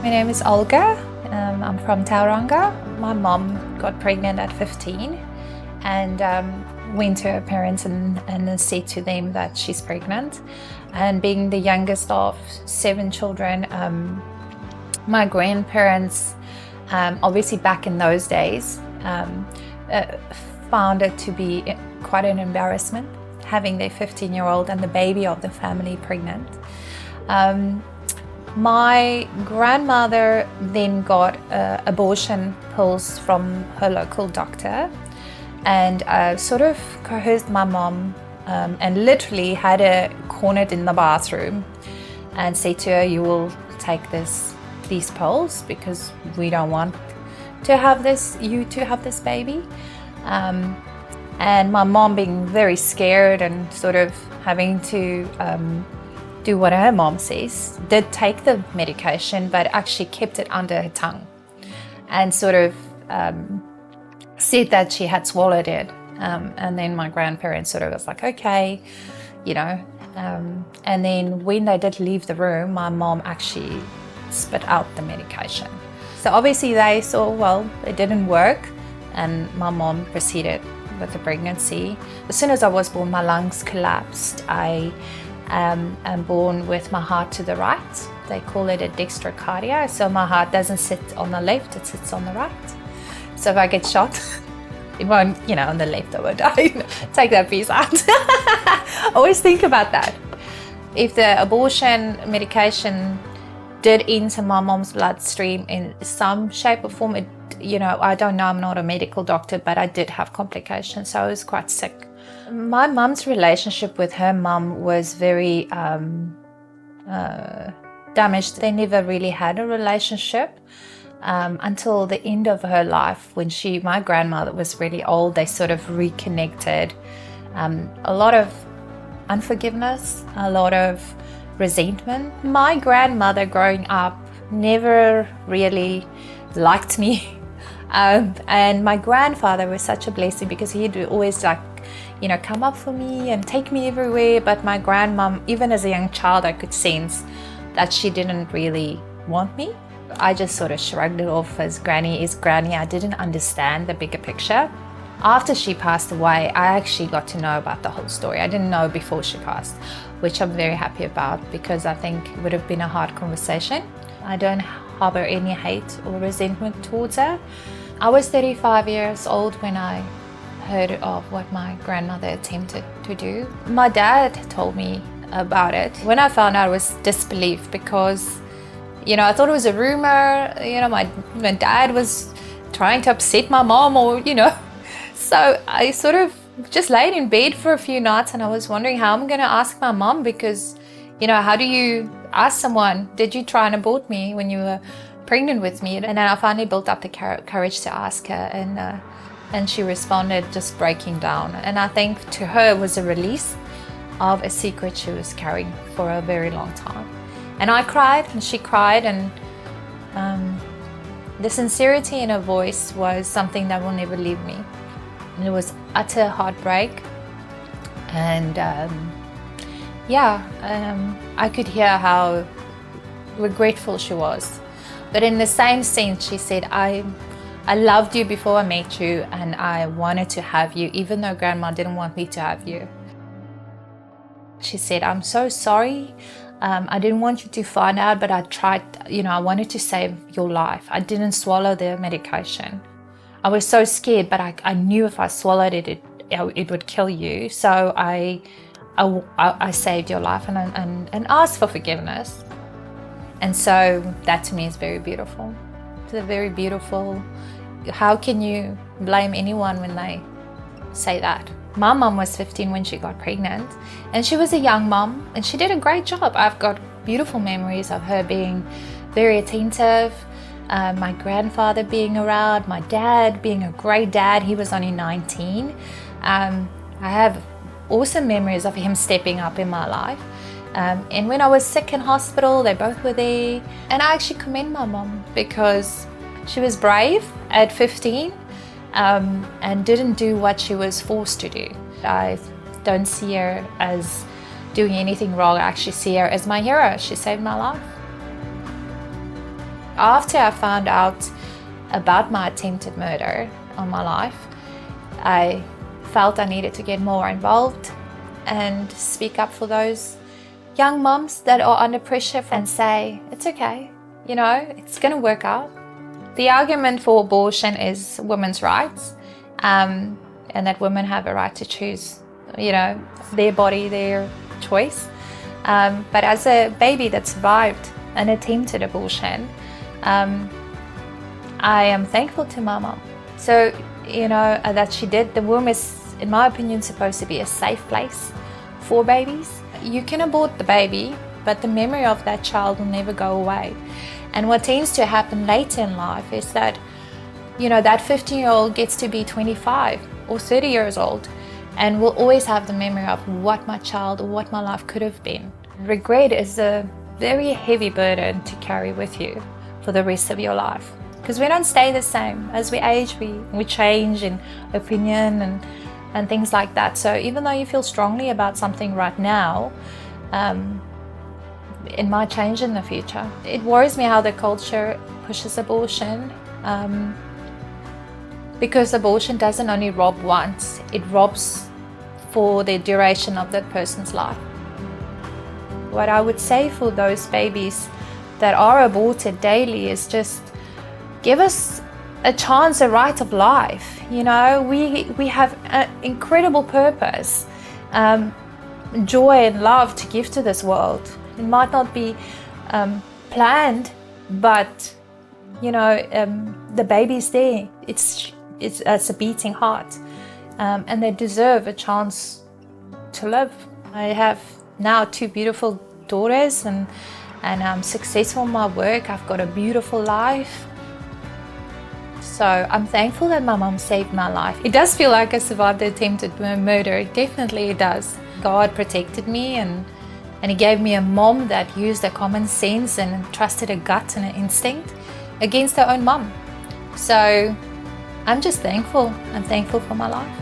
My name is Olga. I'm from Tauranga. My mom got pregnant at 15 and went to her parents and said to them that she's pregnant. And being the youngest of 7 children, my grandparents, obviously back in those days, found it to be quite an embarrassment having their 15-year-old and the baby of the family pregnant. My grandmother then got abortion pills from her local doctor and sort of coerced my mom and literally had her cornered in the bathroom and said to her, "You will take these pills because we don't want you to have this baby." And my mom, being very scared and sort of having to do what her mom says, did take the medication but actually kept it under her tongue and sort of said that she had swallowed it. And then my grandparents sort of was like, okay, and then when they did leave the room, my mom actually spit out the medication. So obviously they saw, well, it didn't work, and my mom proceeded with the pregnancy. As soon as I was born, my lungs collapsed. I am born with my heart to the right. They call it a dextrocardia. So my heart doesn't sit on the left, it sits on the right. So if I get shot, it won't, on the left I would die. Take that piece out. Always think about that. If the abortion medication did enter my mom's bloodstream in some shape or form, I don't know, I'm not a medical doctor, but I did have complications, so I was quite sick. My mum's relationship with her mum was very damaged. They never really had a relationship until the end of her life, when my grandmother was really old. They sort of reconnected. A lot of unforgiveness, a lot of resentment. My grandmother growing up never really liked me. And my grandfather was such a blessing because he'd always come up for me and take me everywhere. But my grandmom, even as a young child, I could sense that she didn't really want me. I just sort of shrugged it off as granny is granny. I didn't understand the bigger picture. After she passed away, I actually got to know about the whole story. I didn't know before she passed, which I'm very happy about because I think it would have been a hard conversation. I don't harbor any hate or resentment towards her. I was 35 years old when I heard of what my grandmother attempted to do. My dad told me about it. When I found out, it was disbelief because, I thought it was a rumor. My dad was trying to upset my mom So I sort of just laid in bed for a few nights and I was wondering how I'm going to ask my mom because, how do you ask someone, did you try and abort me when you were pregnant with me? And then I finally built up the courage to ask her and she responded just breaking down. And I think to her it was a release of a secret she was carrying for a very long time. And I cried and she cried, and the sincerity in her voice was something that will never leave me. And it was utter heartbreak. And I could hear how regretful she was. But in the same sense, she said, I loved you before I met you and I wanted to have you, even though Grandma didn't want me to have you. She said, I'm so sorry. I didn't want you to find out, but I tried, I wanted to save your life. I didn't swallow the medication. I was so scared, but I knew if I swallowed it, it would kill you. So I saved your life and asked for forgiveness. And so that to me is very beautiful. It's a very beautiful. How can you blame anyone when they say that? My mom was 15 when she got pregnant, and she was a young mom, and she did a great job. I've got beautiful memories of her being very attentive, my grandfather being around, my dad being a great dad. He was only 19. I have awesome memories of him stepping up in my life. And when I was sick in hospital, they both were there. And I actually commend my mom because she was brave at 15 and didn't do what she was forced to do. I don't see her as doing anything wrong. I actually see her as my hero. She saved my life. After I found out about my attempted murder on my life, I felt I needed to get more involved and speak up for those young moms that are under pressure and say, it's okay, it's going to work out. The argument for abortion is women's rights, and that women have a right to choose, their body, their choice. But as a baby that survived an attempted abortion, I am thankful to my mom. So, that she did. The womb is, in my opinion, supposed to be a safe place for babies. You can abort the baby, but the memory of that child will never go away. And what tends to happen later in life is that, that 15-year-old gets to be 25 or 30 years old and will always have the memory of what my child or what my life could have been. Regret is a very heavy burden to carry with you for the rest of your life, because we don't stay the same. As we age, we change in opinion and things like that. So even though you feel strongly about something right now, it might change in the future. It worries me how the culture pushes abortion, because abortion doesn't only rob once, it robs for the duration of that person's life. What I would say for those babies that are aborted daily is just give us a chance, a right of life. We have an incredible purpose, joy and love to give to this world. It might not be planned, but the baby's there. It's a beating heart, and they deserve a chance to live. I have now 2 beautiful daughters, and I'm successful in my work. I've got a beautiful life. So I'm thankful that my mom saved my life. It does feel like I survived the attempted murder. Definitely it does. God protected me, and He gave me a mom that used her common sense and trusted her gut and her instinct against her own mom. So I'm just thankful. I'm thankful for my life.